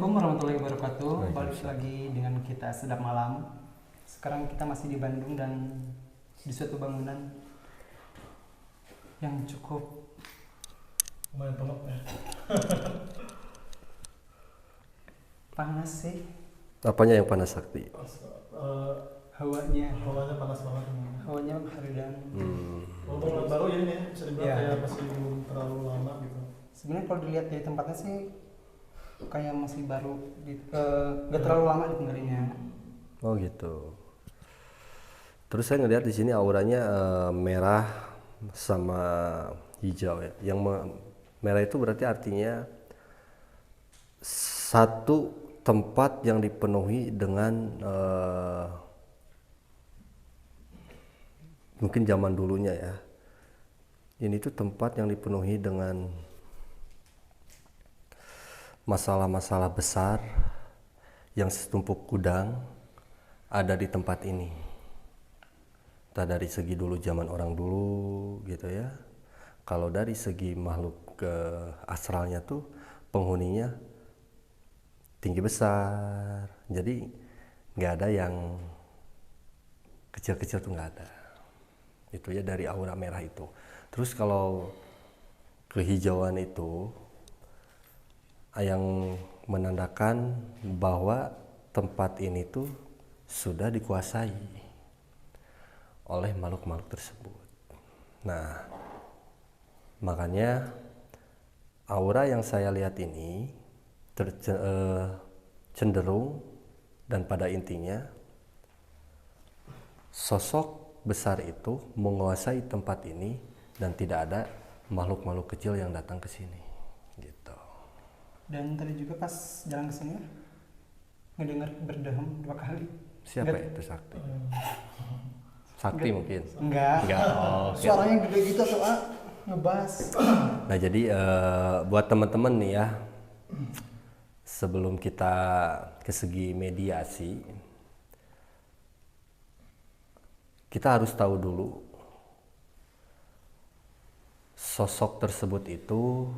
Assalamualaikum warahmatullahi wabarakatuh. Balik lagi dengan kita Sedap Malam. Sekarang kita masih di Bandung dan di suatu bangunan yang cukup lumayan penuh ya. panas sih. Apanya yang panas, Sakti? Hawanya panas banget. Hawanya haridang. Walaupun baru ya ini bisa dibilang Iya. kayak masih belum terlalu lama gitu. Sebenarnya kalau dilihat dari tempatnya sih kayak masih baru gitu. Gak terlalu lama ditinggalinya. Oh gitu. Terus saya ngelihat di sini auranya merah sama hijau ya. Yang merah itu berarti artinya satu tempat yang dipenuhi dengan mungkin zaman dulunya ya. Ini tuh tempat yang dipenuhi dengan masalah-masalah besar yang setumpuk gudang ada di tempat ini. Entah dari segi dulu zaman orang dulu gitu ya. Kalau dari segi makhluk astralnya tuh penghuninya tinggi besar. Jadi nggak ada yang kecil-kecil tuh nggak ada. Itu ya dari aura merah itu. Terus kalau kehijauan itu yang menandakan bahwa tempat ini tuh sudah dikuasai oleh makhluk-makhluk tersebut. Nah, makanya aura yang saya lihat ini cenderung dan pada intinya sosok besar itu menguasai tempat ini dan tidak ada makhluk-makhluk kecil yang datang ke sini. Gitu. Dan tadi juga pas jalan ke sini ngedengar berdehem 2 kali. Siapa itu Sakti? Sakti mungkin? Enggak. Oh, okay. Suaranya gede gitu soal ngebas. Nah jadi buat teman-teman nih ya, sebelum kita ke segi mediasi, kita harus tahu dulu sosok tersebut itu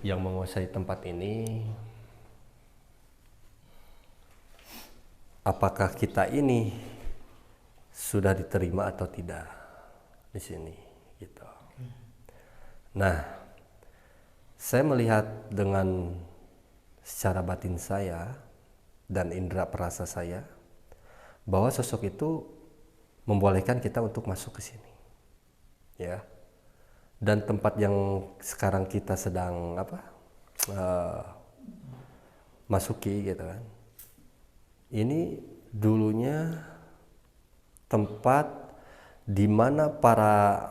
yang menguasai tempat ini, apakah kita ini sudah diterima atau tidak di sini gitu. Nah, saya melihat dengan secara batin saya dan indera perasa saya bahwa sosok itu membolehkan kita untuk masuk ke sini. Ya. Dan tempat yang sekarang kita sedang masuki gitu kan. Ini dulunya tempat di mana para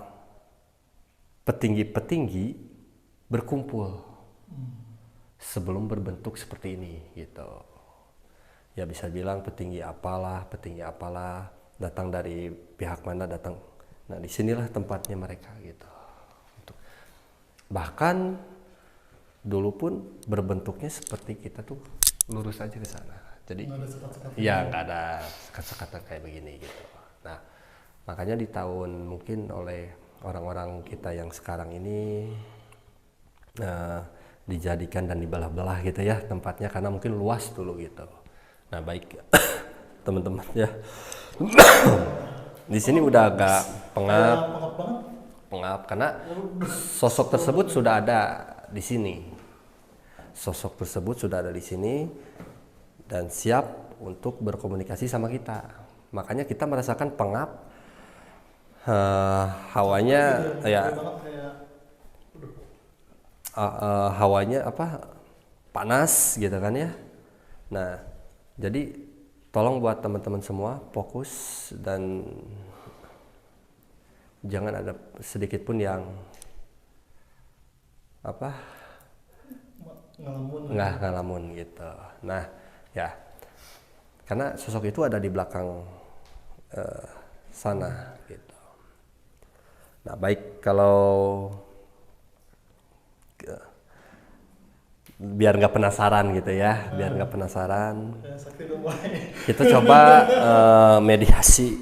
petinggi-petinggi berkumpul sebelum berbentuk seperti ini gitu. Ya bisa bilang petinggi apalah datang dari pihak mana datang. Nah, disinilah tempatnya mereka gitu. Bahkan dulu pun berbentuknya seperti kita tuh lurus aja ke sana. Jadi ya nggak ada sekat-sekatan kayak begini gitu. Nah, makanya di tahun mungkin oleh orang-orang kita yang sekarang ini dijadikan dan dibelah-belah gitu ya tempatnya karena mungkin luas dulu gitu. Nah, baik teman-teman ya. Di sini udah agak pengap karena sosok tersebut sudah ada di sini. Sosok tersebut sudah ada di sini dan siap untuk berkomunikasi sama kita. Makanya kita merasakan pengap, hawanya ya, hawanya panas gitu kan ya. Nah, jadi tolong buat teman-teman semua fokus dan jangan ada sedikit pun yang ngalamun gitu. Nah ya, karena sosok itu ada di belakang sana gitu. Nah baik, kalau biar nggak penasaran gitu ya, kita coba mediasi.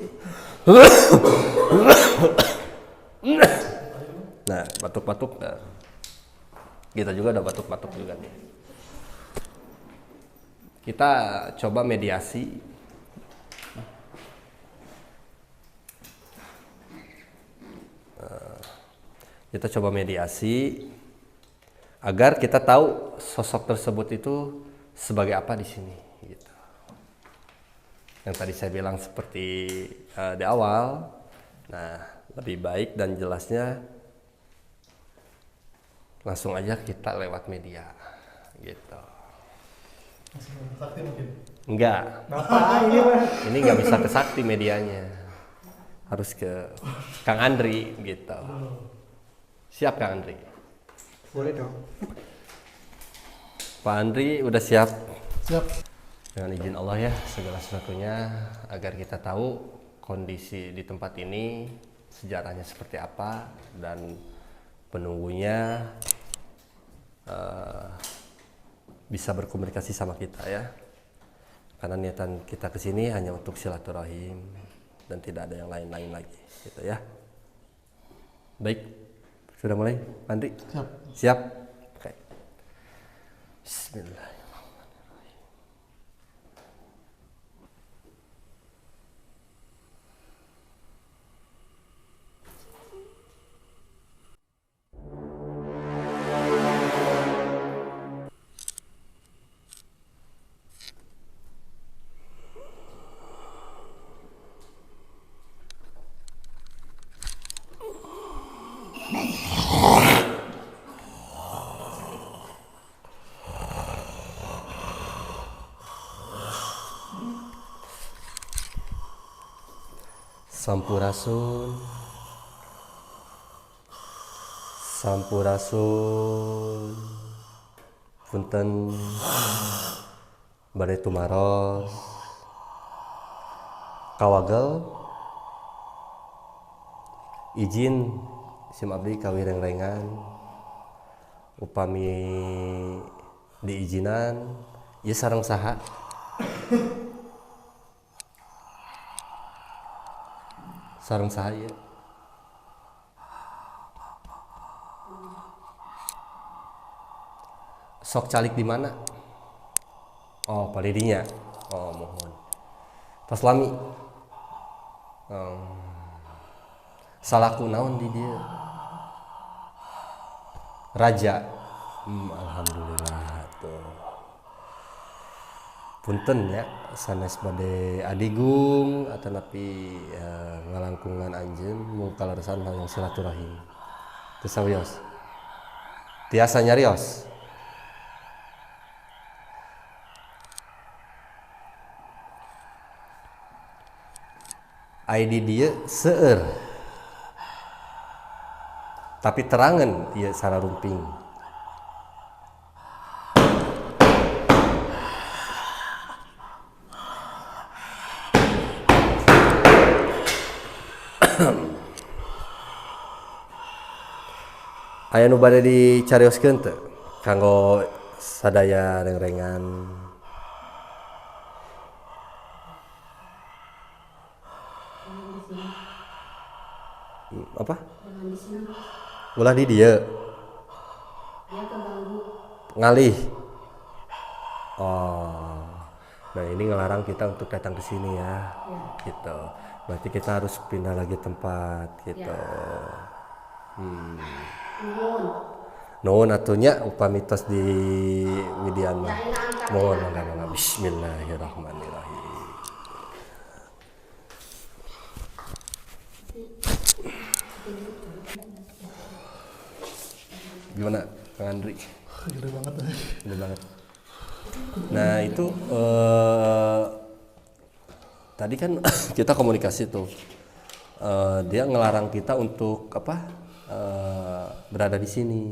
Nah, batuk-batuk. Kita juga udah batuk-batuk juga nih. Kita coba mediasi. Kita coba mediasi agar kita tahu sosok tersebut itu sebagai apa di sini. Gitu. Yang tadi saya bilang seperti di awal. Nah, lebih baik dan jelasnya langsung aja kita lewat media gitu. Langsung sakti mungkin. Enggak, Bapak ini Bang. ini nggak bisa ke sakti medianya, harus ke Kang Andri gitu. Siap Kang Andri? Boleh dong. Pak Andri udah siap? Siap. Dengan izin Allah ya, segala sesuatunya agar kita tahu kondisi di tempat ini, sejarahnya seperti apa, dan penunggunya bisa berkomunikasi sama kita ya. Karena niatan kita kesini hanya untuk silaturahim dan tidak ada yang lain-lain lagi, gitu ya. Baik, sudah mulai, Andri? Siap. Siap? Oke. Bismillah. Sampurasun, Sampurasun, punten bade tumaros, kawagel, izin sim abdi kawireng-rengan, upami diizinan, ieu sareng saha? Sareng saya sok calik di mana? Oh, palidinya. Oh, mohon. Tos lami. Salaku naon di dia? Raja. Alhamdulillah tuh. Punten ya, sanes bade adigung atau napi ngalangkungan anjeun mung kaleresan hayang silaturahim. Teu sawios. Tiasa nyarios. ID dia seueur. Tapi terangan ieu sararumping. Aya nu bade dicarioskeun teu kanggo sadaya reng-rengan? Apa? Ulah di dieu. Ngalih. Oh. Nah, ini ngelarang kita untuk datang ke sini ya. Gitu. Berarti kita harus pindah lagi tempat gitu. Nuhun atunya upami tos di Widian mah. Mohon mangga. Bismillahirrahmanirrahim. Gimana Kang Andri? Gede banget. Gede banget. Nah itu tadi kan kita komunikasi tuh. Dia ngelarang kita untuk apa? Berada di sini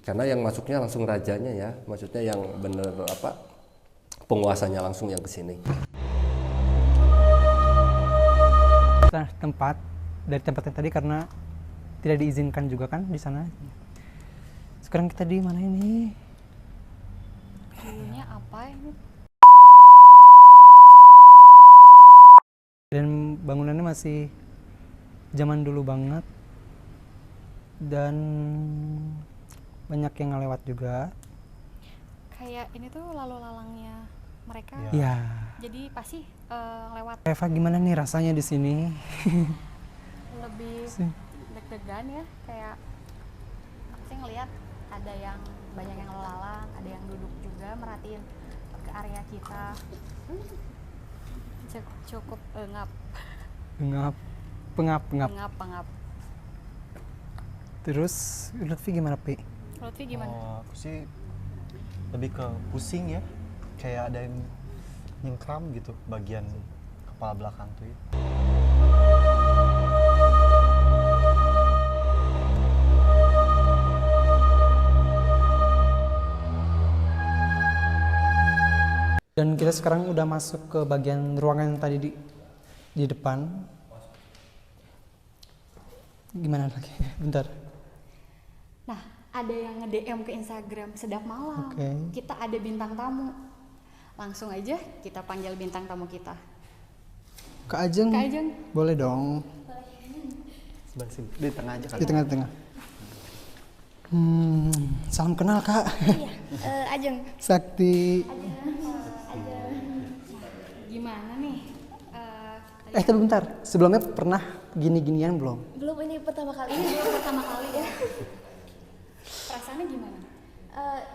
karena yang masuknya langsung rajanya ya, maksudnya yang bener apa penguasanya langsung yang kesini. Nah, tempat dari tempat yang tadi karena tidak diizinkan juga kan di sana. Sekarang kita di mana ini? Dulunya apa ini? Dan bangunannya masih zaman dulu banget. Dan banyak yang ngelewat juga. Kayak ini tuh lalu lalangnya mereka. Iya. Jadi pasti lewat Eva gimana nih rasanya di sini? lebih Sih. deg-degan ya, kayak aku sih ngelihat ada yang banyak yang lalu lalang, ada yang duduk juga merhatiin ke area kita. Cukup ngap. Pengap. Pengap. Terus Lutfi gimana, Pi? Lutfi gimana? Oh, aku sih lebih ke pusing ya, kayak ada yang nyengkram gitu bagian kepala belakang tuh ya. Dan kita sekarang udah masuk ke bagian ruangan yang tadi di depan. Gimana lagi? Bentar. Nah, ada yang nge-DM ke Instagram Sedap Malam. Oke. Kita ada bintang tamu. Langsung aja kita panggil bintang tamu kita. Kak Ajeng. Kak Ajeng. Boleh dong. Sebelah sini, di tengah aja kali. Di tengah-tengah. Salam kenal, Kak. Ajeng. Sakti. Gimana nih? Tapi bentar. Sebelumnya pernah gini-ginian belum? Belum, ini pertama kali. Ini baru pertama kali ya. Perasaannya gimana?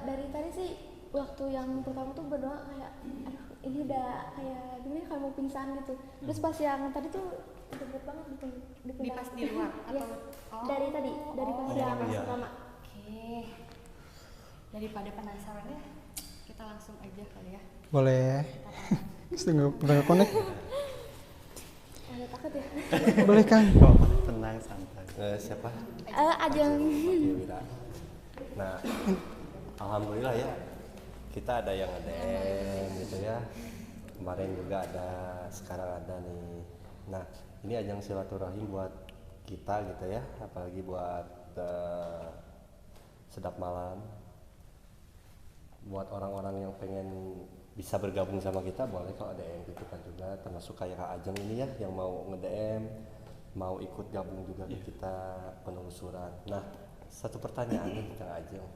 Dari tadi sih waktu yang pertama tuh berdoa kayak aduh ini udah kayak gimana kayak mau pingsan gitu. Terus pas yang tadi tuh deg banget di Di pas di luar Iya. atau Dari tadi, dari pas yang iya. pertama. Oke. Daripada penasaran ya, kita langsung aja kali ya. Boleh. Setengah pernah connect. Ada takut ya? Boleh, Kang. Oh, tenang, santai. Siapa? Ajeng. Oke, Wira. Nah, alhamdulillah ya, kita ada yang nge-DM gitu ya. Kemarin juga ada, sekarang ada nih. Nah, ini ajang silaturahim buat kita gitu ya, apalagi buat Sedap Malam. Buat orang-orang yang pengen bisa bergabung sama kita, boleh kalau ada yang gitu kan juga, termasuk kayak Kak Ajeng ini ya, yang mau nge-DM, mau ikut gabung juga ke kita penelusuran. Nah, satu pertanyaan nih Kak Ajeng.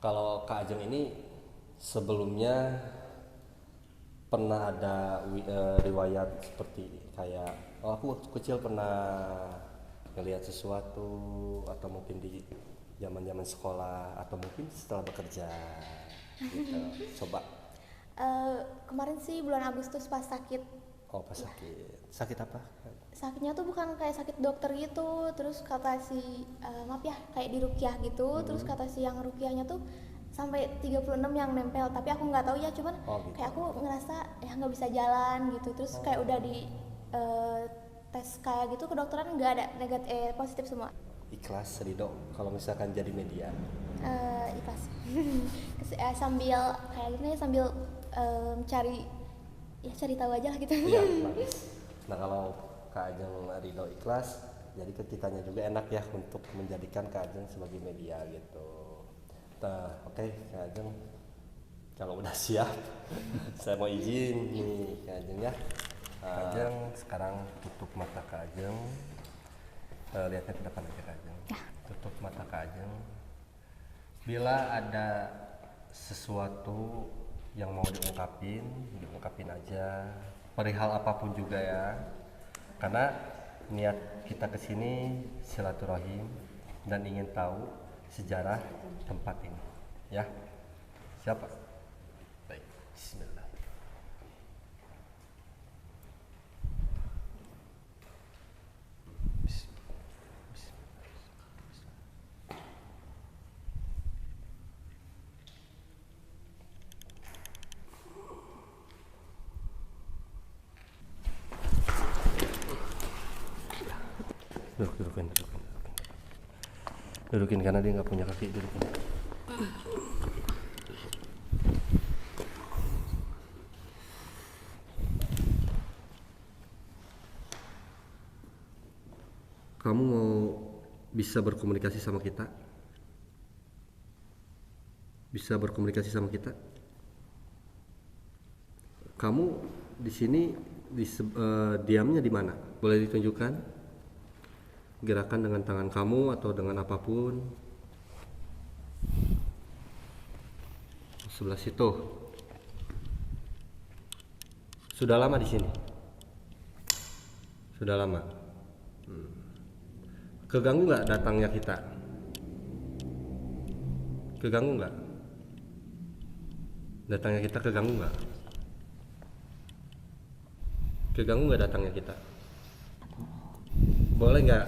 Kalau Kak Ajeng ini sebelumnya pernah ada riwayat seperti kayak aku waktu kecil pernah ngelihat sesuatu, atau mungkin di zaman-zaman sekolah, atau mungkin setelah bekerja gitu. Coba. Kemarin sih bulan Agustus pas sakit. Oh, pas sakit apa? Sakitnya tuh bukan kayak sakit dokter gitu. Terus kata si maaf ya kayak di rukyah gitu. Terus kata si yang rukyahnya tuh sampai 36 yang nempel, tapi aku nggak tahu ya, cuman Gitu. kayak aku ngerasa ya nggak bisa jalan gitu. Terus kayak udah di tes kayak gitu kedokteran nggak ada negatif, positif semua. Ikhlas Ridho kalau misalkan jadi media. Ikhlas. Sambil kayak gini sambil cari tahu aja lah gitu. Iya, bagus. Nah, kalau Kak Ajeng Ridho ikhlas, jadi ke kitanya juga enak ya untuk menjadikan Kak Ajeng sebagai media gitu. Nah, oke, Kak Ajeng, kalau udah siap, saya mau izin nih Kak Ajeng ya. Kak Ajeng sekarang tutup mata Kak Ajeng. Lihatnya ke depan aja Kak Ajeng. Tutup mata Kak Ajeng. Bila ada sesuatu yang mau diungkapin aja, perihal apapun juga ya, karena niat kita kesini silaturahim dan ingin tahu sejarah tempat ini ya. Siapa? Baik, bismillah. Dudukin karena dia nggak punya kaki, dudukin. Kamu mau bisa berkomunikasi sama kita? Bisa berkomunikasi sama kita? Kamu di sini diamnya di mana? Boleh ditunjukkan? Gerakan dengan tangan kamu atau dengan apapun. sebelah situ. Sudah lama di sini? Sudah lama. Keganggu nggak datangnya kita? Keganggu nggak? Datangnya kita keganggu nggak? Keganggu nggak datangnya kita? Boleh nggak?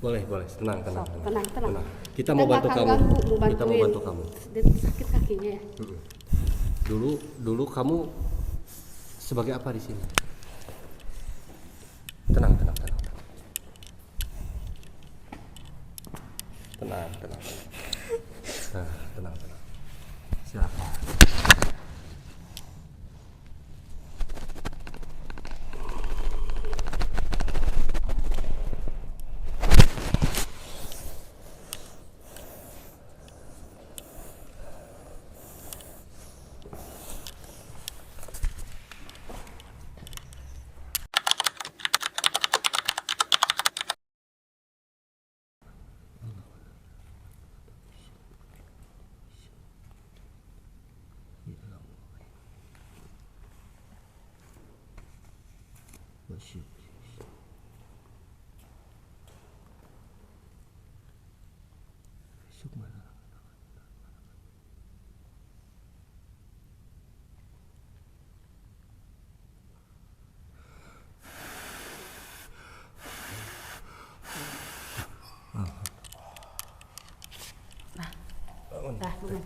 Boleh, tenang. Tenang. Kita mau bantu kamu. Kita mau bantu kamu. Dia sakit kakinya ya. Dulu kamu sebagai apa di sini? Tenang. Tenang. Nah, tenang. Silakan. Dah, dulu.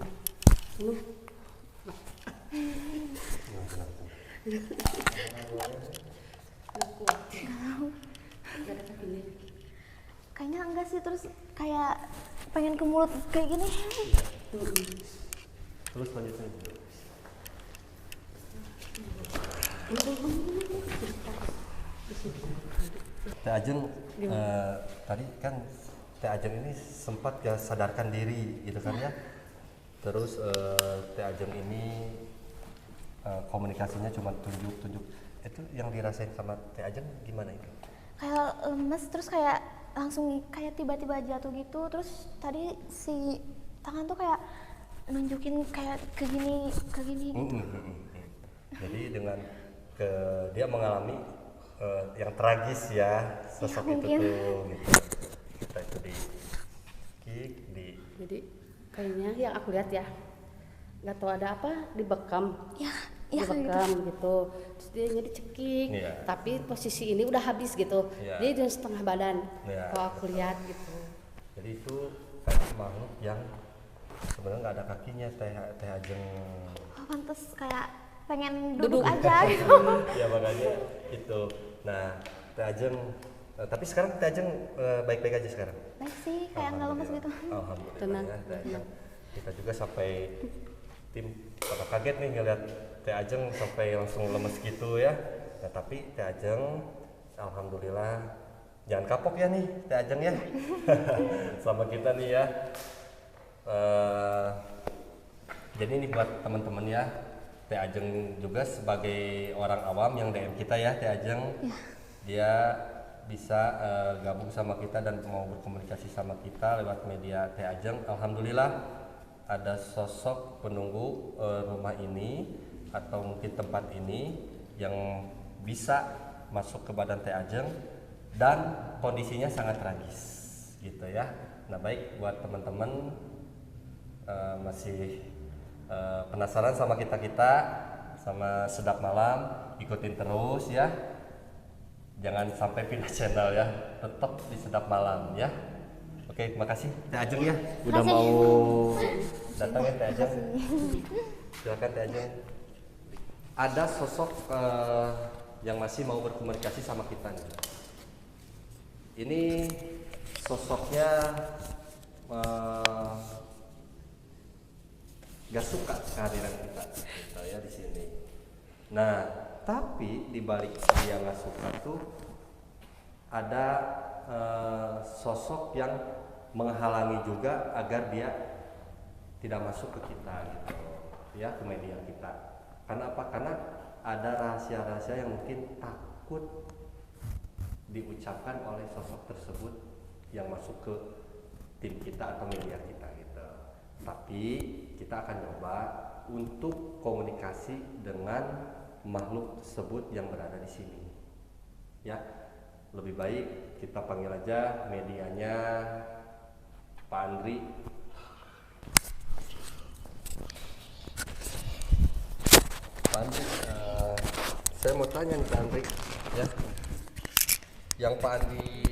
Kayaknya enggak sih, terus kayak pengen ke mulut kayak gini. Terus lanjutin. Teh Ajeng tadi kan Teh Ajeng ini sempat gak sadarkan diri gitu kan ya. Terus Teh Ajeng ini komunikasinya cuma tunjuk. Itu yang dirasain sama Teh Ajeng gimana itu? Kayak lemes, terus kayak langsung kayak tiba-tiba jatuh gitu. Terus tadi si tangan tuh kayak nunjukin kayak ke gini gitu. Jadi dengan dia mengalami yang tragis ya, sosok itu mungkin. tuh gitu. Kita itu di kick, Jadi kayaknya yang aku lihat ya, nggak tahu ada apa, dibekam Iya gitu. Terus dia jadi cekik, Iya. tapi posisi ini udah habis gitu. Iya. Dia udah setengah badan. Iya. Kalau aku lihat gitu. Jadi itu kayak makhluk yang sebenarnya nggak ada kakinya, Teh Ajeng. Oh, pantes kayak pengen duduk aja gitu. Ya makanya itu. Nah, Teh Ajeng, tapi sekarang Teh Ajeng baik-baik aja sekarang. Baik sih, kayak nggak lemes gitu. Alhamdulillah. Tenang. Ya, Teh Ajeng. Kita juga sampai tim pada kaget nih ngeliat Teh Ajeng sampai langsung lemes gitu ya. Nah, tapi Teh Ajeng alhamdulillah jangan kapok ya nih Teh Ajeng ya. Sama kita nih ya. Jadi ini buat teman-teman ya. Teh Ajeng juga sebagai orang awam yang DM kita ya, Teh Ajeng. Dia bisa gabung sama kita dan mau berkomunikasi sama kita lewat media Teh Ajeng. Alhamdulillah ada sosok penunggu rumah ini atau mungkin tempat ini yang bisa masuk ke badan Teh Ajeng dan kondisinya sangat tragis gitu ya. Nah, baik buat teman-teman masih penasaran sama kita sama Sedap Malam, ikutin terus ya, jangan sampai pindah channel ya, tetap di Sedap Malam ya. Oke, terima kasih Teh Ajeng ya udah mau datang ya Teh Ajeng. Silakan Teh Ajeng. Ada sosok yang masih mau berkomunikasi sama kita nih. Ini sosoknya gak suka kehadiran kita gitu ya di sini. Nah, tapi di balik dia gak suka tuh ada sosok yang menghalangi juga agar dia tidak masuk ke kita gitu ya, ke media kita. Karena apa? Karena ada rahasia-rahasia yang mungkin takut diucapkan oleh sosok tersebut yang masuk ke tim kita atau media kita gitu. Tapi kita akan coba untuk komunikasi dengan makhluk tersebut yang berada di sini. Ya, lebih baik kita panggil aja medianya Pak Andri. Pak Andri, saya mau tanya nih Pak Andri, ya, yang Pak Andri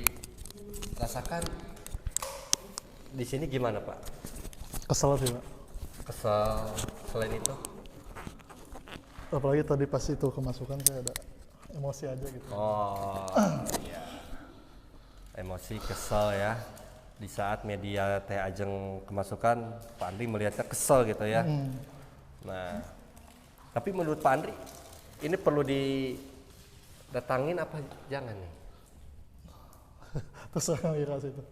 rasakan di sini gimana Pak? Kesel sih Pak. Kesal selain itu? Apalagi tadi pas itu kemasukan saya ada emosi aja gitu. Oh, iya. Emosi, kesel ya. Di saat media Teh Ajeng kemasukan, Pak Andri melihatnya kesel gitu ya. Nah, tapi menurut Pak Andri, ini perlu didatangin apa jangan nih? Terserah Ira sih itu.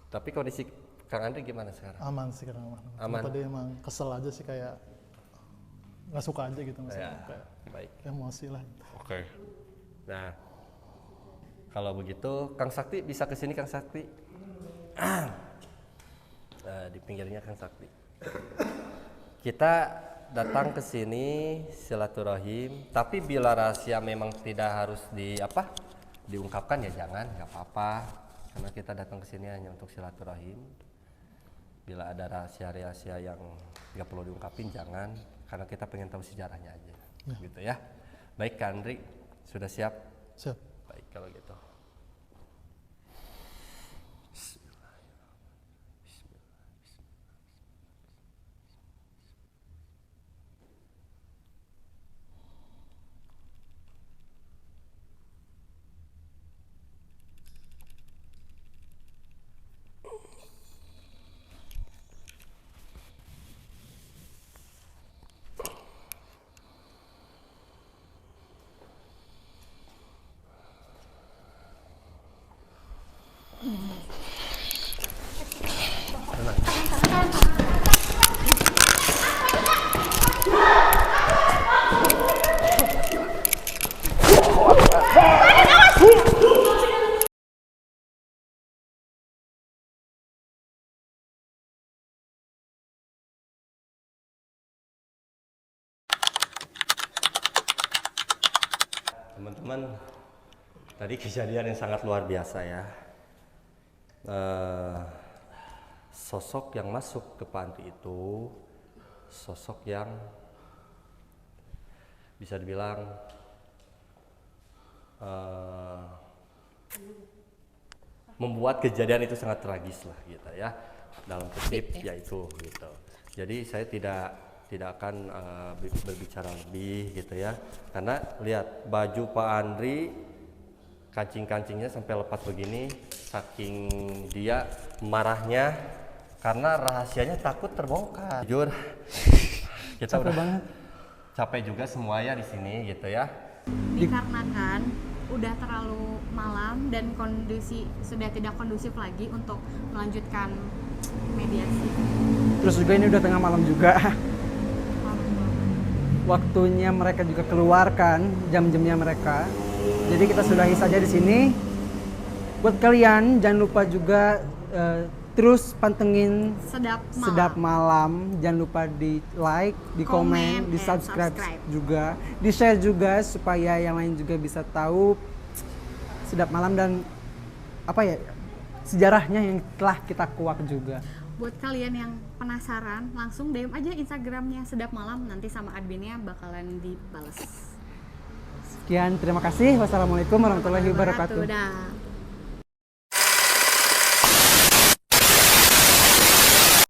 Tapi kondisi Kang Andri gimana sekarang? Aman sih karena aman. Aman. Tadi emang kesel aja sih, kayak nggak suka aja gitu maksudnya. Ya, Kayak baik. emosi lah. Oke. Nah, kalau begitu Kang Sakti bisa ke sini Kang Sakti. Nah, di pinggirnya Kang Sakti. Kita datang ke sini silaturahim, tapi bila rahasia memang tidak harus diungkapkan ya jangan, nggak apa-apa. Karena kita datang ke sini hanya untuk silaturahim. Bila ada rahasia-rahasia yang nggak perlu diungkapin jangan, karena kita pengen tahu sejarahnya aja, gitu ya. Baik Kak Andri, sudah siap? Siap. Baik kalau gitu. Teman-teman, tadi kejadian yang sangat luar biasa ya. Sosok yang masuk ke panti itu sosok yang bisa dibilang membuat kejadian itu sangat tragis lah gitu ya, dalam kutip yaitu gitu. Jadi saya tidak akan berbicara lebih gitu ya, karena lihat baju Pak Andri, kancing-kancingnya sampai lepas begini, saking dia marahnya karena rahasianya takut terbongkar. Jujur, kita Capek udah banget. capek juga semuanya di sini gitu ya. Dikarenakan udah terlalu malam dan kondisi sudah tidak kondusif lagi untuk melanjutkan mediasi. Terus juga ini udah tengah malam juga. Waktunya mereka juga keluarkan, jam-jamnya mereka. Jadi kita sudahi saja di sini. Buat kalian jangan lupa juga terus pantengin Sedap Malam. Jangan lupa di like, di komen, di subscribe juga, di share juga supaya yang lain juga bisa tahu Sedap Malam dan apa ya sejarahnya yang telah kita kuak juga. Buat kalian yang penasaran, langsung DM aja Instagramnya Sedap Malam, nanti sama adminnya bakalan dibales. Sekian, terima kasih. Wassalamualaikum warahmatullahi wabarakatuh. Dah.